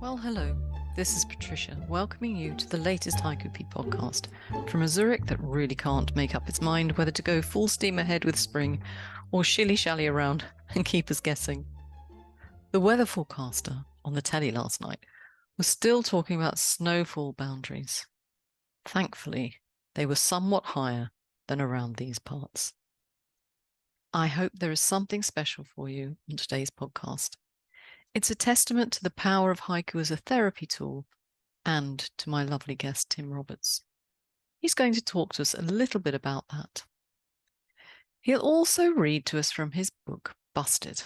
Well, hello. This is Patricia, welcoming you to the latest Haiku podcast from a Zurich that really can't make up its mind whether to go full steam ahead with spring or shilly-shally around and keep us guessing. The weather forecaster on the telly last night was still talking about snowfall boundaries. Thankfully, they were somewhat higher than around these parts. I hope there is something special for you on today's podcast. It's a testament to the power of haiku as a therapy tool and to my lovely guest, Tim Roberts. He's going to talk to us a little bit about that. He'll also read to us from his book, Busted,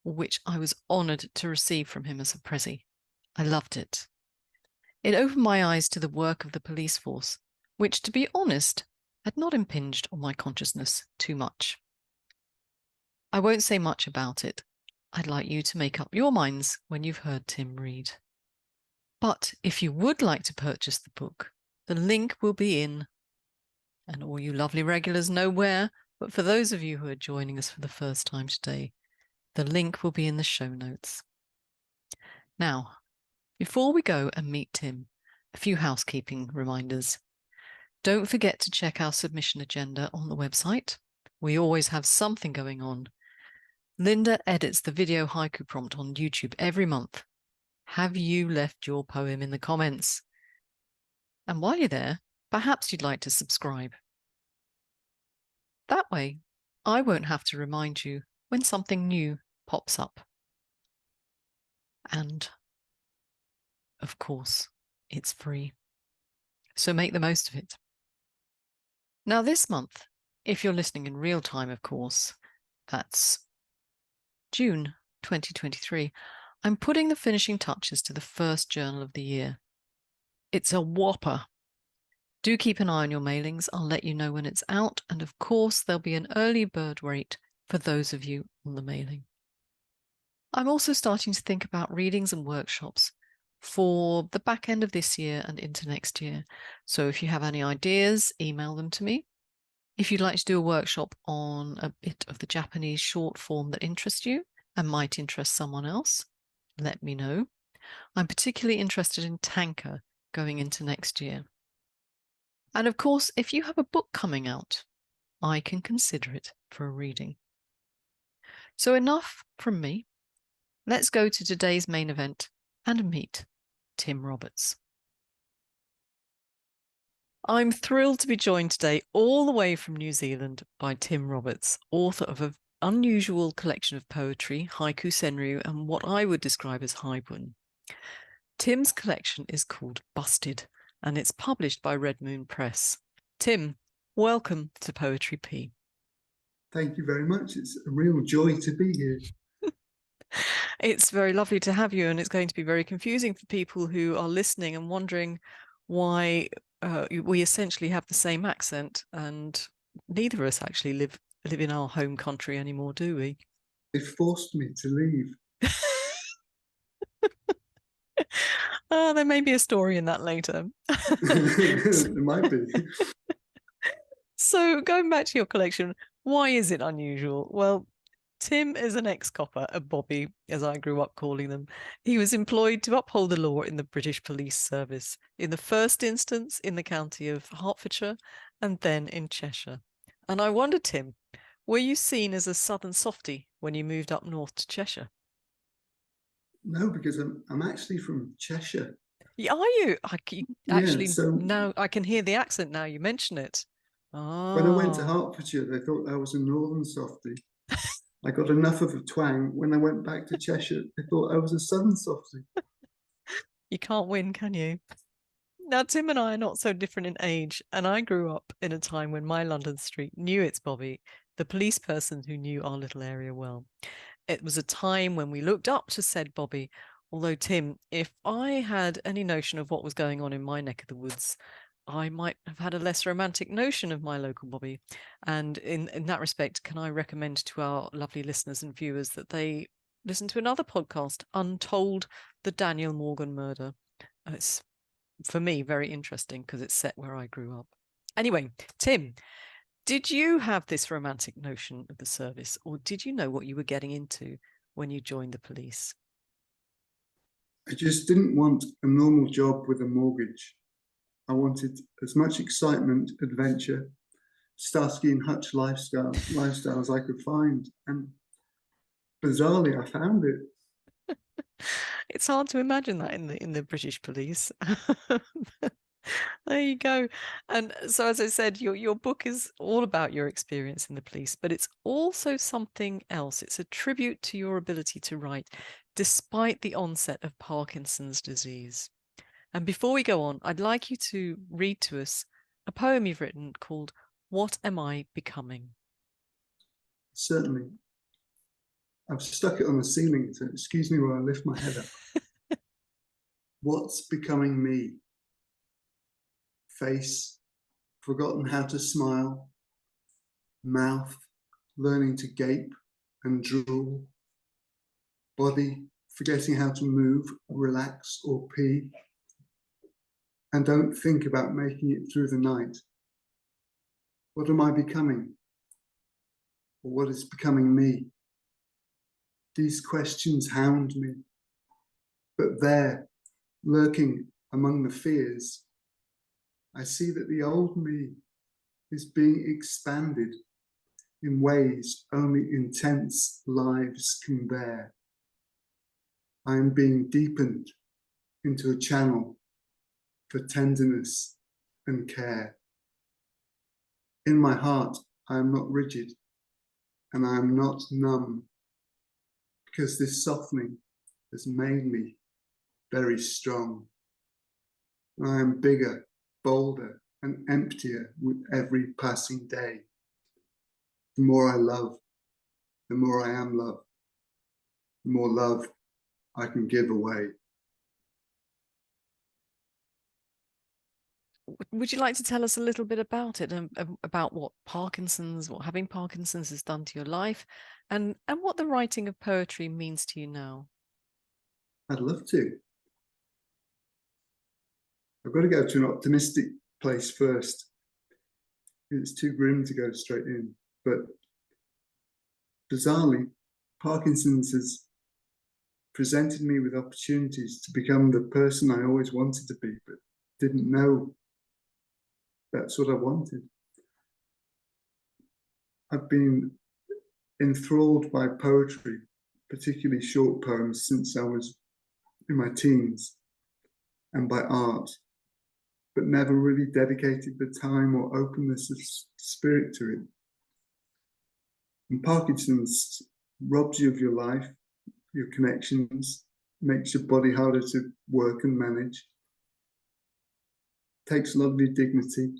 which I was honoured to receive from him as a Prezi. I loved it. It opened my eyes to the work of the police force, which, to be honest, had not impinged on my consciousness too much. I won't say much about it. I'd like you to make up your minds when you've heard Tim read. But if you would like to purchase the book, the link will be in, and all you lovely regulars know where, but for those of you who are joining us for the first time today, the link will be in the show notes. Now, before we go and meet Tim, a few housekeeping reminders. Don't forget to check our submission agenda on the website. We always have something going on. Linda edits the video haiku prompt on YouTube every month. Have you left your poem in the comments? And while you're there, perhaps you'd like to subscribe. That way, I won't have to remind you when something new pops up. And, of course, it's free. So make the most of it. Now, this month, if you're listening in real time, of course, that's June 2023, I'm putting the finishing touches to the first journal of the year. It's a whopper. Do keep an eye on your mailings. I'll let you know when it's out. And of course, there'll be an early bird rate for those of you on the mailing. I'm also starting to think about readings and workshops for the back end of this year and into next year. So if you have any ideas, email them to me. If you'd like to do a workshop on a bit of the Japanese short form that interests you and might interest someone else, let me know. I'm particularly interested in tanka going into next year. And of course, if you have a book coming out, I can consider it for a reading. So enough from me. Let's go to today's main event and meet Tim Roberts. I'm thrilled to be joined today all the way from New Zealand by Tim Roberts, author of an unusual collection of poetry, haiku, senryu, and what I would describe as haibun. Tim's collection is called Busted, and it's published by Red Moon Press. Tim, welcome to Poetry P. Thank you very much. It's a real joy to be here. It's very lovely to have you, and it's going to be very confusing for people who are listening and wondering why we essentially have the same accent, and neither of us actually live in our home country anymore, do we? They forced me to leave. There may be a story in that later. There might be. So going back to your collection, why is it unusual? Well, Tim is an ex-copper, a bobby, as I grew up calling them. He was employed to uphold the law in the British Police Service, in the first instance in the county of Hertfordshire and then in Cheshire. And I wonder, Tim, were you seen as a southern softie when you moved up north to Cheshire? No, because I'm actually from Cheshire. Yeah, are you? Actually, yeah, so now I can hear the accent now you mention it. when I went to Oh. Hertfordshire, they thought I was a northern softie. I got enough of a twang. When I went back to Cheshire, they thought I was a southern softie. You can't win, can you? Now, Tim and I are not so different in age, and I grew up in a time when my London street knew its Bobby, the police person who knew our little area well. It was a time when we looked up to said Bobby, although, Tim, if I had any notion of what was going on in my neck of the woods, I might have had a less romantic notion of my local Bobby. And in that respect, can I recommend to our lovely listeners and viewers that they listen to another podcast, Untold, the Daniel Morgan Murder. It's, for me, very interesting because it's set where I grew up. Anyway, Tim, did you have this romantic notion of the service, or did you know what you were getting into when you joined the police? I just didn't want a normal job with a mortgage. I wanted as much excitement, adventure, Starsky and Hutch lifestyle as I could find. And bizarrely, I found it. It's hard to imagine that in the British police. There you go. And so, as I said, your book is all about your experience in the police, but it's also something else. It's a tribute to your ability to write, despite the onset of Parkinson's disease. And before we go on, I'd like you to read to us a poem you've written called "What Am I Becoming?" Certainly. I've stuck it on the ceiling, so excuse me while I lift my head up. What's becoming me? Face, forgotten how to smile. Mouth, learning to gape and drool. Body, forgetting how to move, relax, or pee. And don't think about making it through the night. What am I becoming? Or what is becoming me? These questions hound me. But there, lurking among the fears, I see that the old me is being expanded in ways only intense lives can bear. I am being deepened into a channel for tenderness and care. In my heart, I am not rigid and I am not numb, because this softening has made me very strong. And I am bigger, bolder, and emptier with every passing day. The more I love, the more I am loved, the more love I can give away. Would you like to tell us a little bit about it, and about what having Parkinson's has done to your life, and what the writing of poetry means to you now? I'd love to. I've got to go to an optimistic place first. It's too grim to go straight in. But bizarrely, Parkinson's has presented me with opportunities to become the person I always wanted to be, but didn't know that's what I wanted. I've been enthralled by poetry, particularly short poems, since I was in my teens, and by art, but never really dedicated the time or openness of spirit to it. And Parkinson's robs you of your life, your connections, makes your body harder to work and manage, takes a lot of your dignity,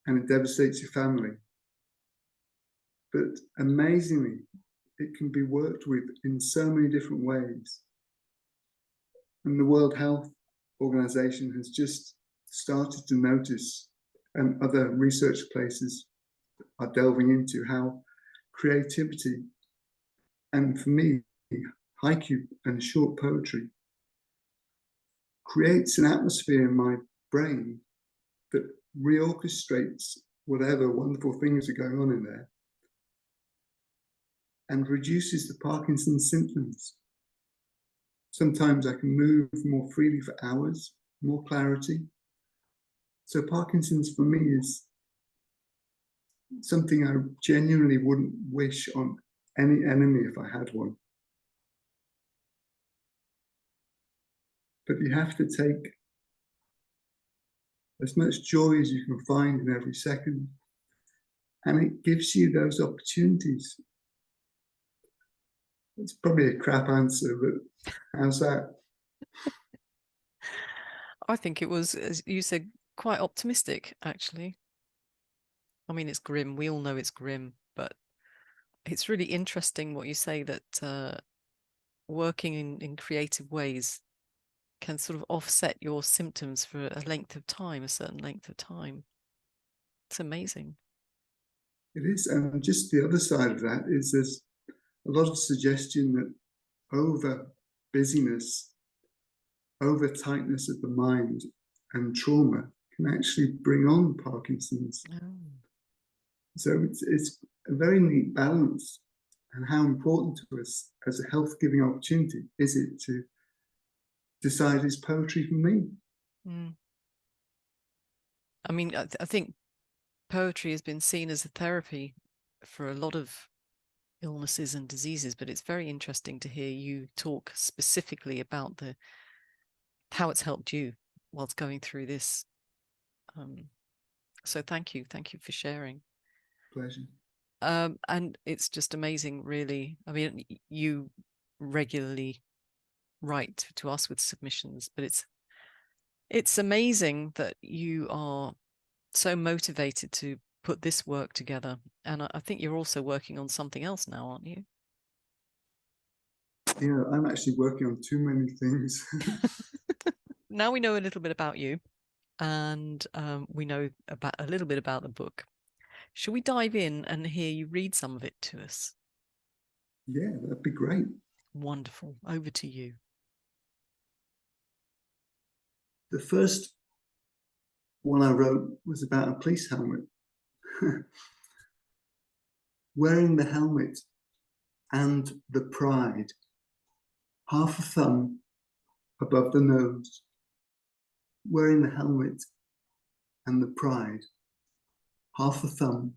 and it devastates your family. But amazingly, it can be worked with in so many different ways. And the World Health Organization has just started to notice, and other research places are delving into, how creativity, and for me, haiku and short poetry, creates an atmosphere in my brain that reorchestrates whatever wonderful things are going on in there and reduces the Parkinson's symptoms. Sometimes I can move more freely for hours, more clarity. So Parkinson's for me is something I genuinely wouldn't wish on any enemy if I had one. But you have to take as much joy as you can find in every second. And it gives you those opportunities. It's probably a crap answer, but how's that? I think it was, as you said, quite optimistic, actually. I mean, it's grim. We all know it's grim, but it's really interesting what you say, that working in creative ways can sort of offset your symptoms for a length of time, a certain length of time. It's amazing. It is. And just the other side of that is there's a lot of suggestion that over busyness, over tightness of the mind, and trauma can actually bring on Parkinson's. Oh. So it's a very neat balance. And how important to us as a health-giving opportunity is it to decide is poetry for me. Mm. I mean, I think poetry has been seen as a therapy for a lot of illnesses and diseases, but it's very interesting to hear you talk specifically about how it's helped you whilst going through this. So thank you for sharing. Pleasure. And it's just amazing, really. I mean, you regularly write to us with submissions, but it's amazing that you are so motivated to put this work together. And I think you're also working on something else now, aren't you? Yeah, I'm actually working on too many things. Now we know a little bit about you, and we know a little bit about the book. Shall we dive in and hear you read some of it to us? Yeah, that'd be great. Wonderful. Over to you. The first one I wrote was about a police helmet. Wearing the helmet and the pride, half a thumb above the nose. Wearing the helmet and the pride, half a thumb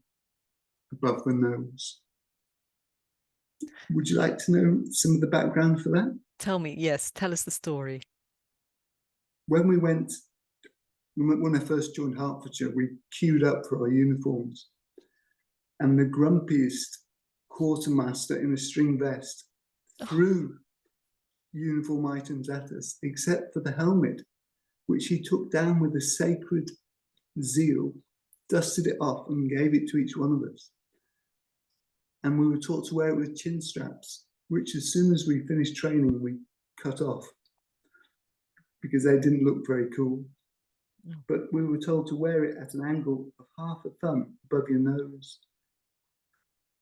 above the nose. Would you like to know some of the background for that? Tell me, yes, tell us the story. When I first joined Hertfordshire, we queued up for our uniforms. And the grumpiest quartermaster in a string vest threw uniform items at us, except for the helmet, which he took down with a sacred zeal, dusted it off and gave it to each one of us. And we were taught to wear it with chin straps, which as soon as we finished training, we cut off because they didn't look very cool. But we were told to wear it at an angle of half a thumb above your nose.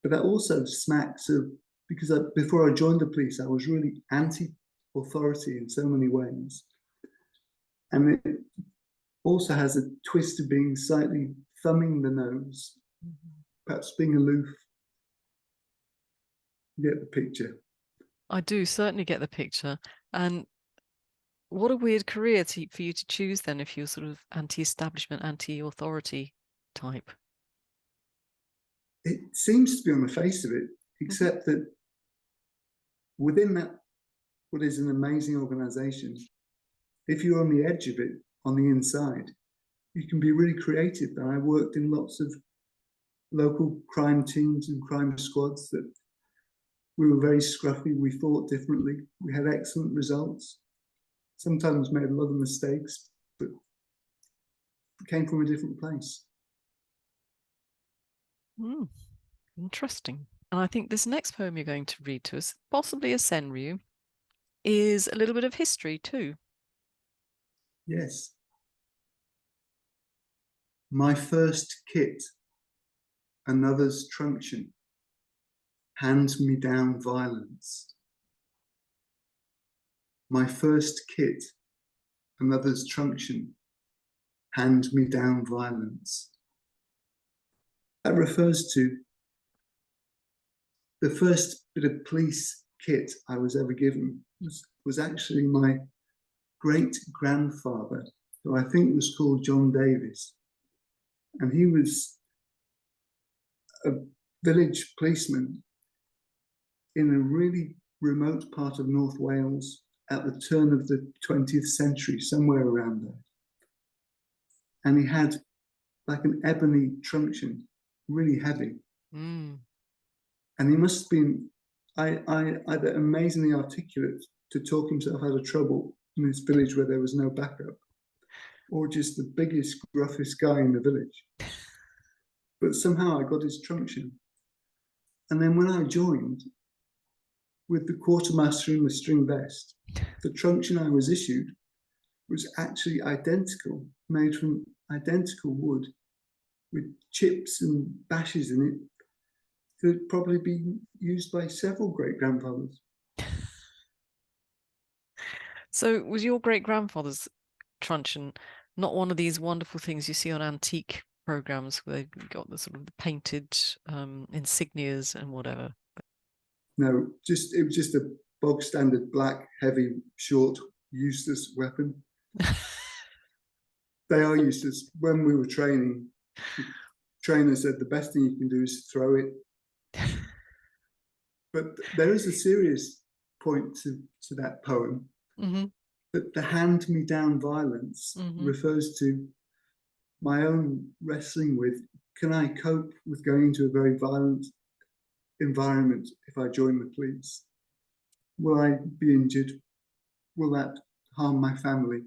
But that also smacks of, because before I joined the police, I was really anti-authority in so many ways. And it also has a twist of being slightly thumbing the nose, perhaps being aloof. You get the picture. I do certainly get the picture. And what a weird career for you to choose then, if you're sort of anti-establishment, anti-authority type. It seems to be on the face of it, except that within that, what is an amazing organization, if you're on the edge of it, on the inside, you can be really creative. And I worked in lots of local crime teams and crime squads that we were very scruffy. We thought differently. We had excellent results. Sometimes made a lot of mistakes, but it came from a different place. Interesting. And I think this next poem you're going to read to us, possibly a senryu, is a little bit of history too. Yes. My first kit, another's truncheon, hand-me-down violence. My first kit, another's truncheon, hand-me-down violence. That refers to the first bit of police kit I was ever given was actually my great-grandfather, who I think was called John Davis. And he was a village policeman in a really remote part of North Wales at the turn of the 20th century, somewhere around there. And he had like an ebony truncheon, really heavy. And he must have been either amazingly articulate to talk himself out of trouble in this village where there was no backup, or just the biggest, gruffest guy in the village. But somehow I got his truncheon. And then when I joined, with the quartermaster in the string vest, the truncheon I was issued was actually identical, made from identical wood, with chips and bashes in it. Could probably be used by several great-grandfathers. So was your great-grandfather's truncheon not one of these wonderful things you see on antique programs where they've got the sort of the painted insignias and whatever? No, it was just a bog standard black, heavy, short useless weapon. They are useless. When we were training, the trainer said the best thing you can do is throw it. But there is a serious point to that poem. Mm-hmm. That the hand-me-down violence Mm-hmm. refers to my own wrestling with, can I cope with going into a very violent environment if I join the police? Will I be injured? Will that harm my family?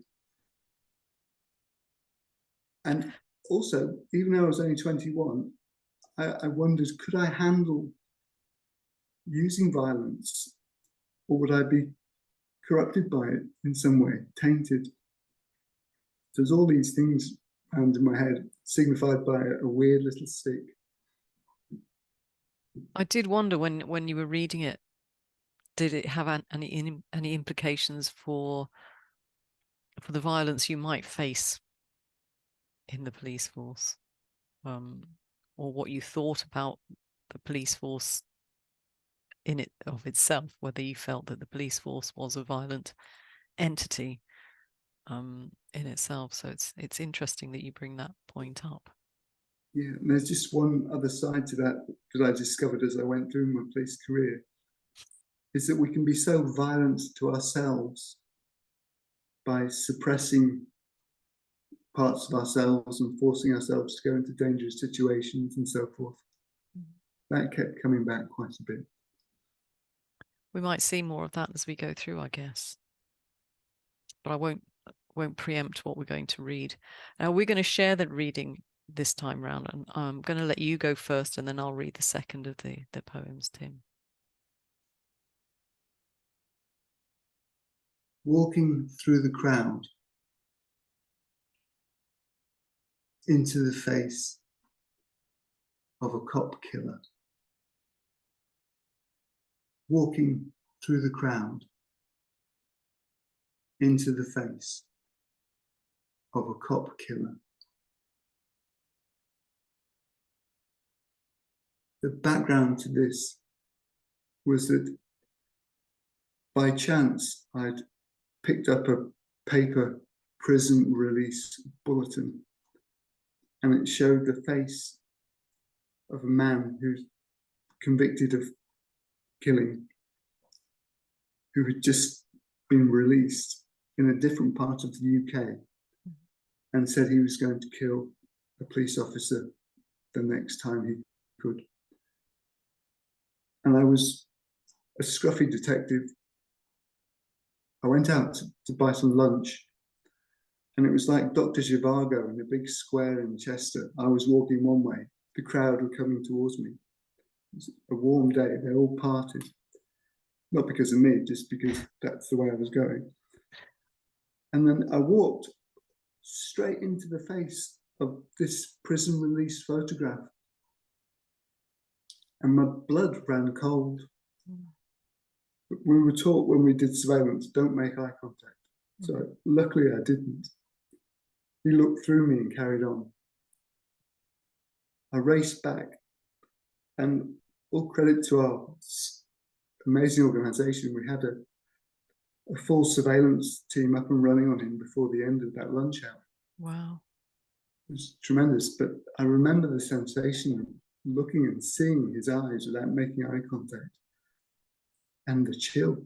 And also, even though I was only 21, I wondered, could I handle using violence, or would I be corrupted by it in some way, tainted? So there's all these things around in my head, signified by a weird little stick. I did wonder when you were reading it, did it have any implications for the violence you might face in the police force, or what you thought about the police force in it of itself, whether you felt that the police force was a violent entity in itself. So it's interesting that you bring that point up. Yeah, and there's just one other side to that I discovered as I went through my police career, is that we can be so violent to ourselves by suppressing parts of ourselves and forcing ourselves to go into dangerous situations and so forth. That kept coming back quite a bit. We might see more of that as we go through, I guess. But I won't preempt what we're going to read. Now we're going to share that reading this time round, and I'm going to let you go first, and then I'll read the second of the poems, Tim. Walking through the crowd into the face of a cop killer. Walking through the crowd into the face of a cop killer. The background to this was that by chance I'd picked up a paper prison release bulletin, and it showed the face of a man who's convicted of killing, who had just been released in a different part of the UK, and said he was going to kill a police officer the next time he could. And I was a scruffy detective. I went out to buy some lunch, and it was like Dr. Zhivago in a big square in Chester. I was walking one way, the crowd were coming towards me. It was a warm day, they all parted. Not because of me, just because that's the way I was going. And then I walked straight into the face of this prison release photograph, and my blood ran cold. We were taught when we did surveillance, don't make eye contact. So luckily I didn't. He looked through me and carried on. I raced back, and all credit to our amazing organisation, we had a full surveillance team up and running on him before the end of that lunch hour. Wow. It was tremendous, but I remember the sensation of looking and seeing his eyes without making eye contact, and the chill.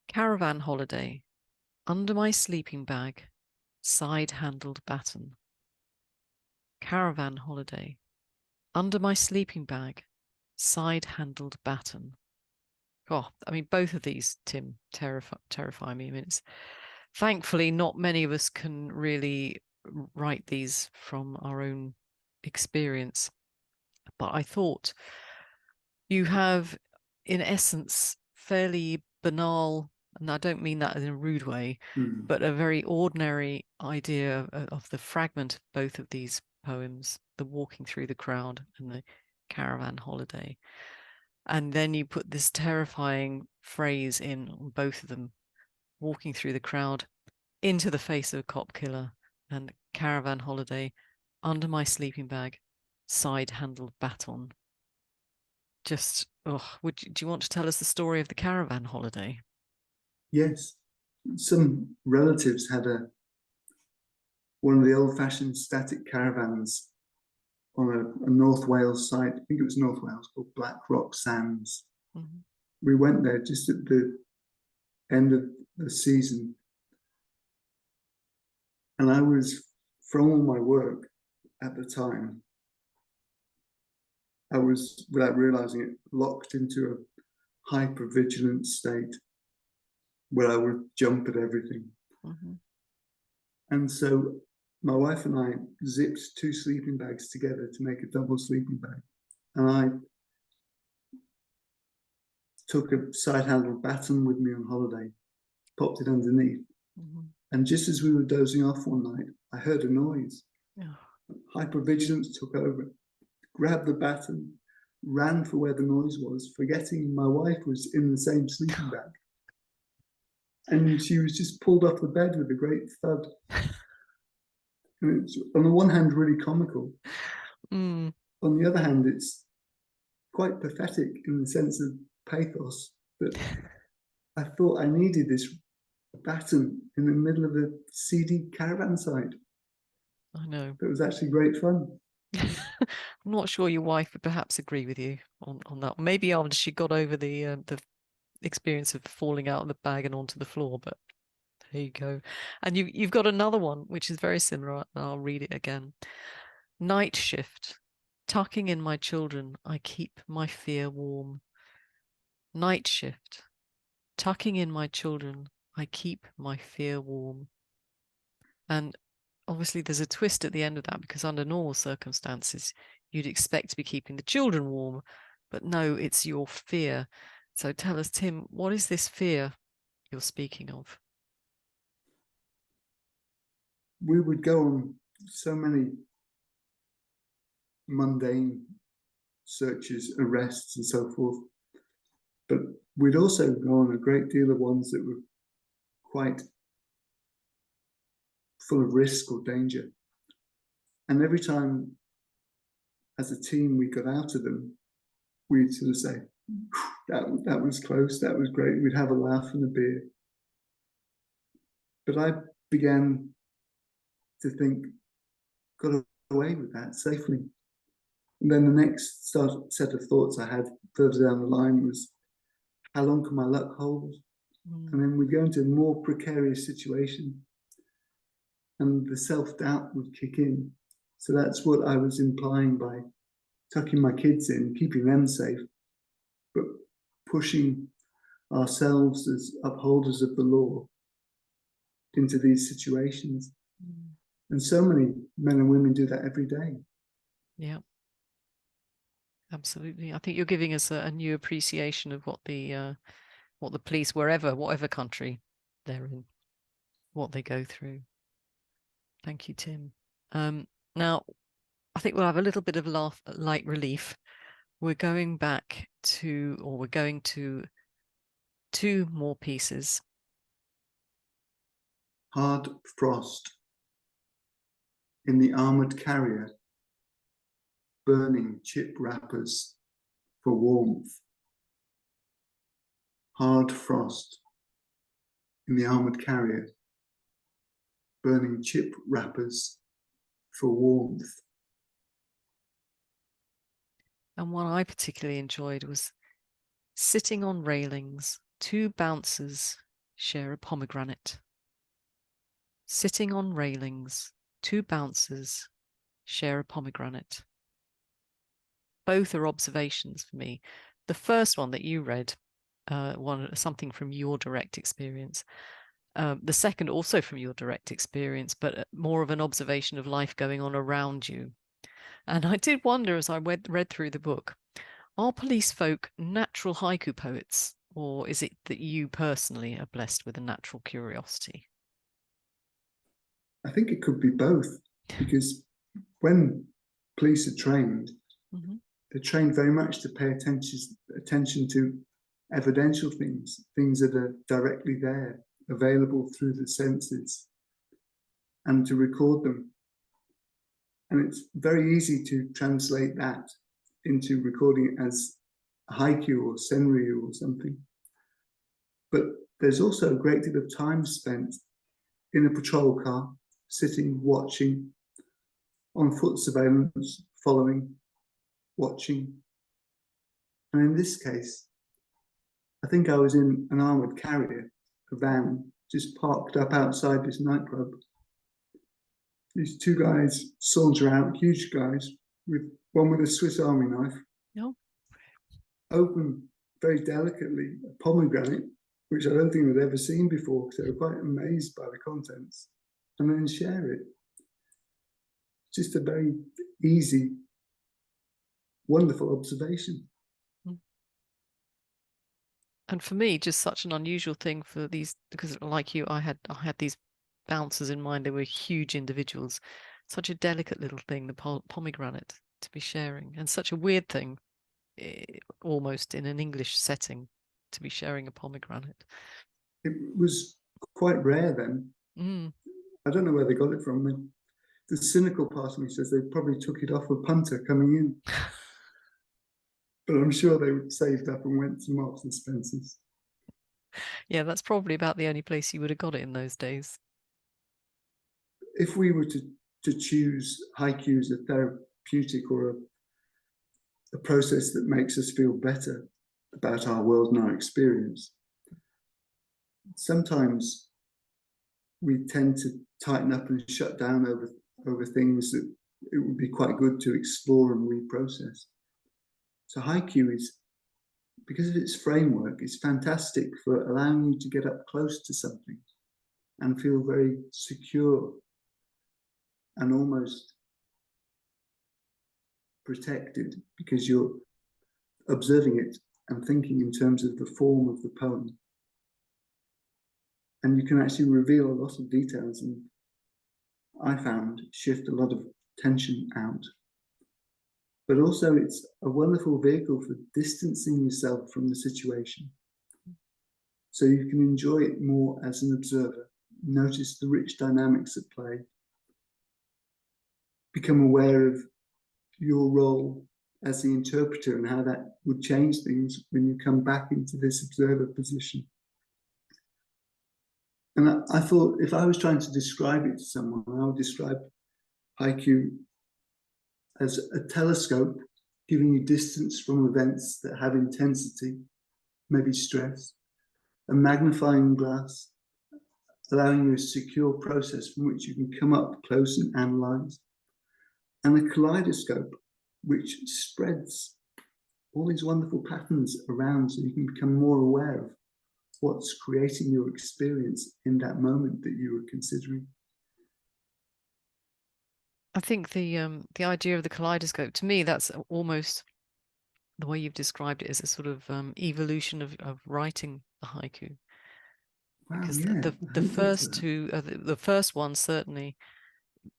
Caravan holiday. Under my sleeping bag, side-handled baton. Caravan holiday. Under my sleeping bag, side-handled baton. Oh, I mean, both of these, Tim, terrify me. I mean, thankfully, not many of us can really write these from our own experience. But I thought you have, in essence, fairly banal, and I don't mean that in a rude way, but a very ordinary idea of the fragment of both of these poems, the walking through the crowd and the caravan holiday. And then you put this terrifying phrase in on both of them, walking through the crowd into the face of a cop killer, and caravan holiday, under my sleeping bag, side-handled baton. just, oh, do you want to tell us the story of the caravan holiday? Yes, some relatives had one of the old-fashioned static caravans on a North Wales site. I think it was North Wales, called Black Rock Sands. Mhm. We went there just at the end of the season, and I was, from all my work at the time, I was, without realizing it, locked into a hyper-vigilant state where I would jump at everything. Mhm. And so my wife and I zipped 2 sleeping bags together to make a double sleeping bag. And I took a side-handled baton with me on holiday, popped it underneath. Mhm. And just as we were dozing off one night, I heard a noise. Oh. Hypervigilance took over, grabbed the baton, ran for where the noise was, forgetting my wife was in the same sleeping bag. And she was just pulled off the bed with a great thud. And it's, on the one hand, really comical. Mm. On the other hand, it's quite pathetic in the sense of pathos that I thought I needed this baton in the middle of a seedy caravan site. I know. That was actually great fun. I'm not sure your wife would perhaps agree with you on that. Maybe after she got over the experience of falling out of the bag and onto the floor, but there you go. And you've got another one which is very similar, and I'll read it again. Night shift. Tucking in my children, I keep my fear warm. Night shift. Tucking in my children, I keep my fear warm. And obviously there's a twist at the end of that, because under normal circumstances, you'd expect to be keeping the children warm, but no, it's your fear. So tell us, Tim, what is this fear you're speaking of? We would go on so many mundane searches, arrests, and so forth, but we'd also go on a great deal of ones that were quite full of risk or danger. And every time as a team we got out of them, we'd sort of say, that was close, that was great. We'd have a laugh and a beer. But I began to think, got away with that safely. And then the next set of thoughts I had further down the line was, how long can my luck hold? And then we'd go into a more precarious situation and the self-doubt would kick in. So that's what I was implying by tucking my kids in, keeping them safe, but pushing ourselves as upholders of the law into these situations. And so many men and women do that every day. Yeah, absolutely. I think you're giving us a new appreciation of what the police, whatever country they're in, what they go through. Thank you, Tim. Now, I think we'll have a little bit of light relief. We're going to 2 more pieces. Hard frost in the armored carrier, burning chip wrappers for warmth. Hard frost in the armored carrier, burning chip wrappers for warmth. And what I particularly enjoyed was sitting on railings, 2 bouncers share a pomegranate. Sitting on railings, 2 bouncers share a pomegranate. Both are observations for me. The first one that you read, something from your direct experience. The second also from your direct experience, but more of an observation of life going on around you. And I did wonder as I read through the book, are police folk natural haiku poets, or is it that you personally are blessed with a natural curiosity? I think it could be both, because when police are trained, they're trained very much to pay attention to evidential things that are directly there, available through the senses, and to record them. And it's very easy to translate that into recording it as haiku or senryu or something. But there's also a great deal of time spent in a patrol car, sitting, watching, on foot surveillance, following, watching. And in this case, I think I was in an armoured carrier, a van, just parked up outside this nightclub. These two guys saunter out, huge guys, with one with a Swiss Army knife. No. Open very delicately a pomegranate, which I don't think I'd ever seen before, because they were quite amazed by the contents, and then share it. Just a very easy, wonderful observation. And for me, just such an unusual thing for these, because like you, I had these bouncers in mind. They were huge individuals. Such a delicate little thing, the pomegranate, to be sharing, and such a weird thing, almost in an English setting, to be sharing a pomegranate. It was quite rare then. I don't know where they got it from. The cynical part of me says they probably took it off a punter coming in. But I'm sure they saved up and went to Marks and Spencer's. Yeah, that's probably about the only place you would have got it in those days. If we were to choose haiku as a therapeutic or a process that makes us feel better about our world and our experience, sometimes we tend to tighten up and shut down over things that it would be quite good to explore and reprocess. So haiku is, because of its framework, it's fantastic for allowing you to get up close to something and feel very secure and almost protected, because you're observing it and thinking in terms of the form of the poem. And you can actually reveal a lot of details, and I found shift a lot of tension out. But also it's a wonderful vehicle for distancing yourself from the situation, so you can enjoy it more as an observer, notice the rich dynamics at play, become aware of your role as the interpreter and how that would change things when you come back into this observer position. And I thought, if I was trying to describe it to someone, I would describe haiku as a telescope, giving you distance from events that have intensity, maybe stress, a magnifying glass, allowing you a secure process from which you can come up close and analyze, and a kaleidoscope which spreads all these wonderful patterns around, so you can become more aware of what's creating your experience in that moment that you were considering. I think the idea of the kaleidoscope, to me, that's almost the way you've described it, is a sort of evolution of writing the haiku. Wow, Because yeah, the first two, the first one certainly,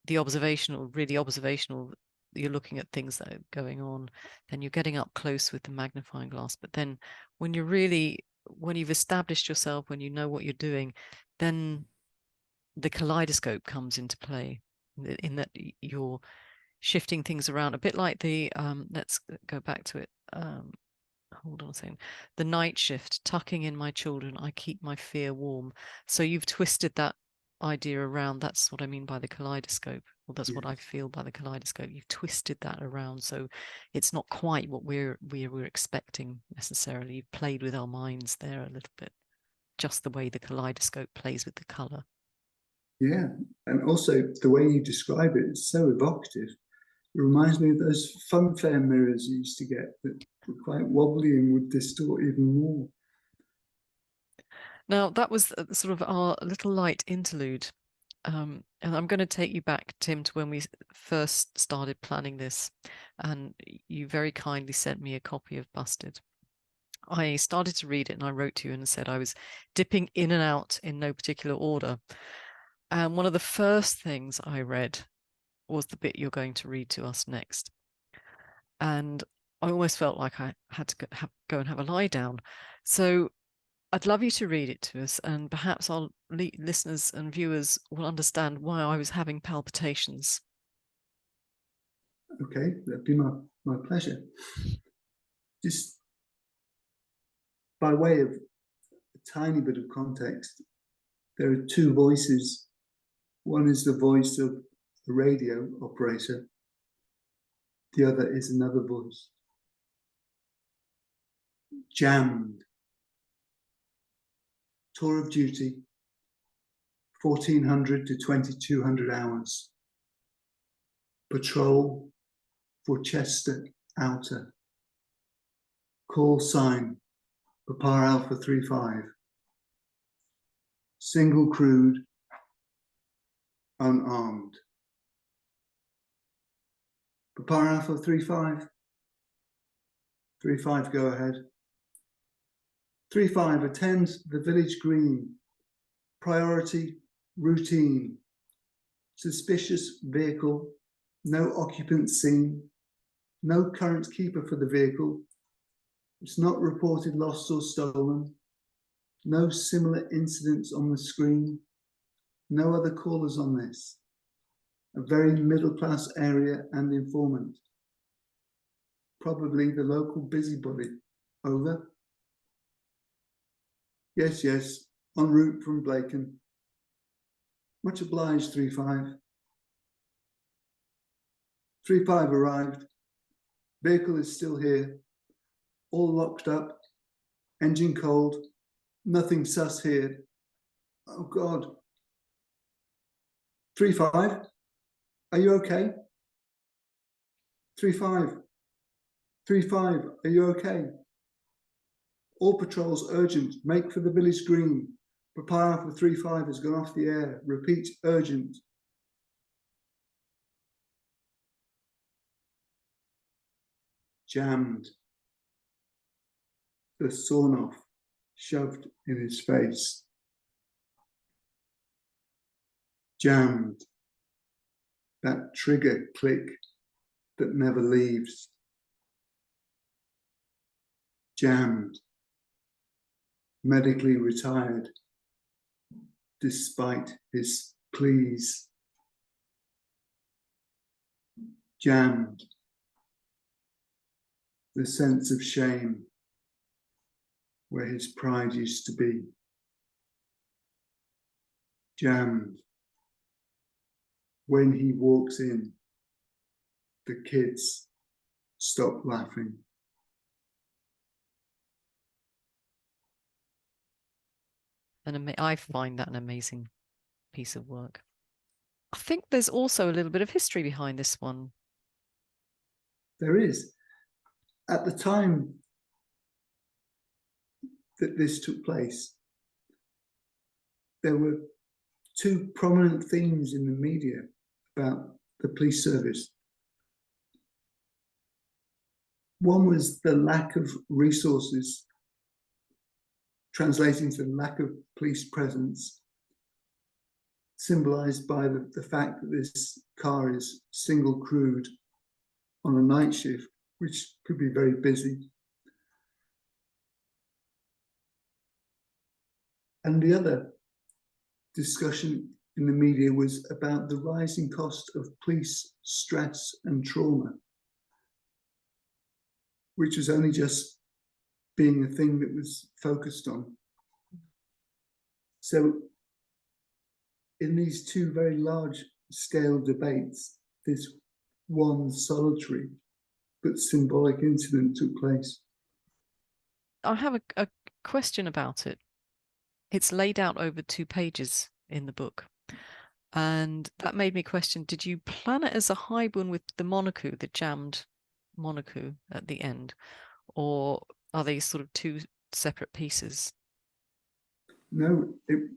the observational, really observational. You're looking at things that are going on, then you're getting up close with the magnifying glass. But then when you've established yourself, when you know what you're doing, then the kaleidoscope comes into play, in that you're shifting things around, a bit like the let's go back to it. Hold on a second. The night shift, tucking in my children, I keep my fear warm. So you've twisted that idea around. That's what I mean by the kaleidoscope. Well, that's what I feel by the kaleidoscope. You've twisted that around, so it's not quite what we're expecting necessarily. You've played with our minds there a little bit, just the way the kaleidoscope plays with the color. Yeah, and also the way you describe it is so evocative. It reminds me of those funfair mirrors you used to get that were quite wobbly and would distort even more. Now, that was sort of our little light interlude. And I'm going to take you back, Tim, to when we first started planning this, and you very kindly sent me a copy of Busted. I started to read it, and I wrote to you and said I was dipping in and out in no particular order. And one of the first things I read was the bit you're going to read to us next. And I almost felt like I had to go and have a lie down. So I'd love you to read it to us, and perhaps our listeners and viewers will understand why I was having palpitations. Okay, that'd be my pleasure. Just by way of a tiny bit of context, there are two voices. One is the voice of the radio operator. The other is another voice. Jammed. Tour of duty, 1,400 to 2,200 hours. Patrol for Chester Outer. Call sign, Papa Alpha 35. Single crewed, unarmed. Papa Alpha 35. 35, go ahead. 35, attend the village green. Priority, routine. Suspicious vehicle, no occupants seen. No current keeper for the vehicle. It's not reported lost or stolen. No similar incidents on the screen. No other callers on this. A very middle-class area and informant. Probably the local busybody. Over. Yes, yes, en route from Blaken. Much obliged, 35. 35 arrived. Vehicle is still here. All locked up. Engine cold. Nothing sus here. Oh, God. 35, are you okay? 35. 35, are you okay? All patrols urgent, make for the village green. Prepare for 35 has gone off the air. Repeat, urgent. Jammed. The sawn-off shoved in his face. Jammed. That trigger click that never leaves. Jammed. Medically retired despite his pleas. Jammed. The sense of shame where his pride used to be. Jammed. When he walks in, the kids stop laughing. And I find that an amazing piece of work. I think there's also a little bit of history behind this one. There is. At the time that this took place, there were two prominent themes in the media about the police service. One was the lack of resources, translating to the lack of police presence, symbolized by the fact that this car is single crewed on a night shift, which could be very busy. And the other discussion in the media was about the rising cost of police stress and trauma, which was only just being a thing that was focused on. So in these two very large scale debates, this one solitary but symbolic incident took place. I have a question about it. It's laid out over 2 pages in the book. And that made me question, did you plan it as a haibun with the monoku, the jammed monoku at the end? Or are they sort of 2 separate pieces? No, it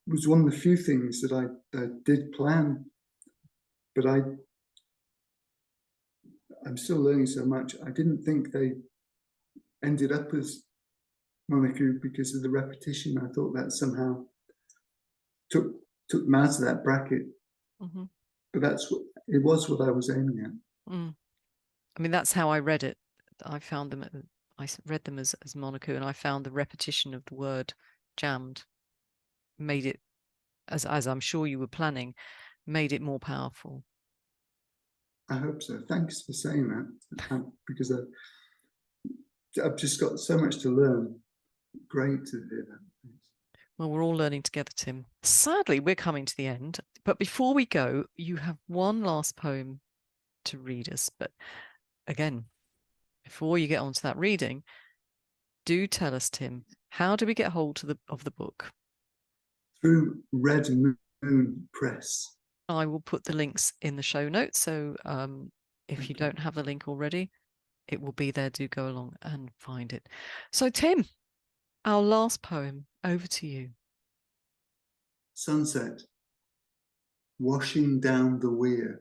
was one of the few things that I did plan, but I'm still learning so much. I didn't think they ended up as monoku because of the repetition. I thought that somehow took me out of that bracket. Mm-hmm. But it was what I was aiming at. Mm. I mean, that's how I read it. I found them, I read them as monoku, and I found the repetition of the word jammed made it, as I'm sure you were planning, made it more powerful. I hope so. Thanks for saying that, because I've just got so much to learn. Great to hear that. Well, we're all learning together, Tim. Sadly, we're coming to the end. But before we go, you have one last poem to read us. But again, before you get on to that reading, do tell us, Tim, how do we get hold of the book? Through Red Moon Press. I will put the links in the show notes. So if you don't have the link already, it will be there. Do go along and find it. So, Tim, our last poem, over to you. Sunset, washing down the weir,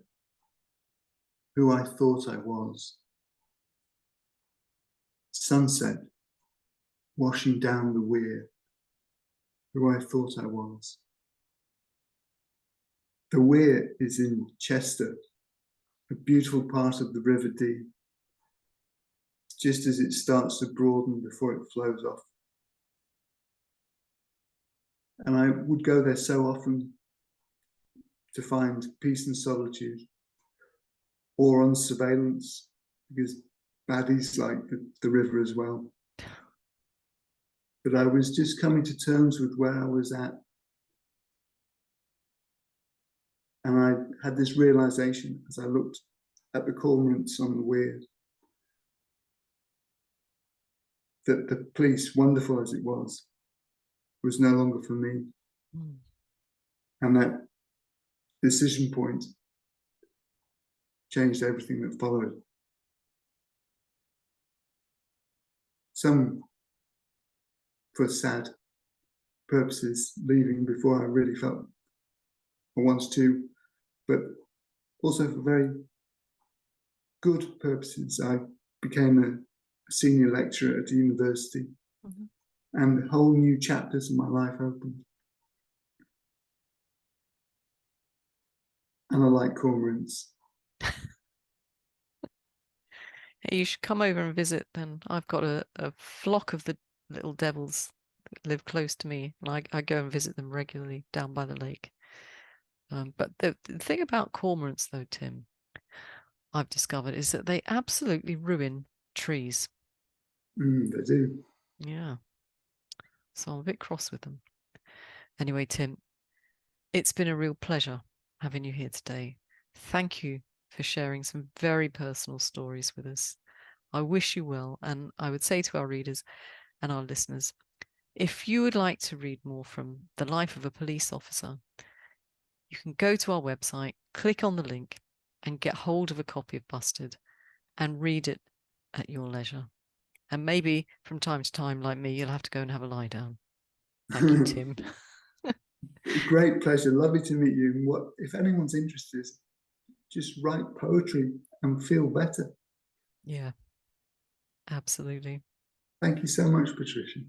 who I thought I was. Sunset, washing down the weir, who I thought I was. The weir is in Chester, a beautiful part of the River Dee, just as it starts to broaden before it flows off. And I would go there so often to find peace and solitude, or on surveillance, because baddies like the river as well. But I was just coming to terms with where I was at. And I had this realization as I looked at the cormorants on the weir, that the police, wonderful as it was no longer for me. And that decision point changed everything that followed. Some for sad purposes, leaving before I really felt I wanted to, but also for very good purposes. I became a senior lecturer at a university, and whole new chapters in my life opened. And I like cormorants. Hey, you should come over and visit then. I've got a flock of the little devils that live close to me, and I go and visit them regularly down by the lake. But the thing about cormorants, though, Tim, I've discovered, is that they absolutely ruin trees. They do. Yeah. So I'm a bit cross with them. Anyway, Tim, it's been a real pleasure having you here today. Thank you for sharing some very personal stories with us. I wish you well, and I would say to our readers and our listeners, if you would like to read more from the life of a police officer, you can go to our website, click on the link, and get hold of a copy of Busted and read it at your leisure. And maybe from time to time, like me, you'll have to go and have a lie down. Thank you, Tim. Great pleasure. Lovely to meet you. And if anyone's interested, just write poetry and feel better. Yeah, absolutely. Thank you so much, Patricia.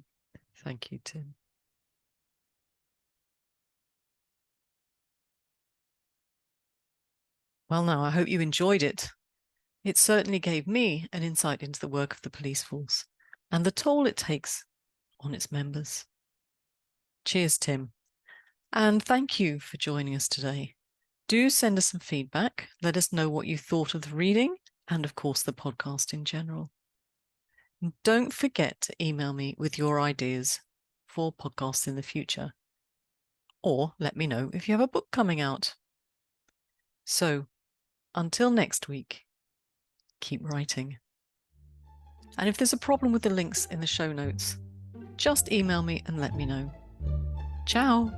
Thank you, Tim. Well, now, I hope you enjoyed it. It certainly gave me an insight into the work of the police force and the toll it takes on its members. Cheers, Tim. And thank you for joining us today. Do send us some feedback. Let us know what you thought of the reading and, of course, the podcast in general. And don't forget to email me with your ideas for podcasts in the future. Or let me know if you have a book coming out. So, until next week, keep writing. And if there's a problem with the links in the show notes, just email me and let me know. Ciao.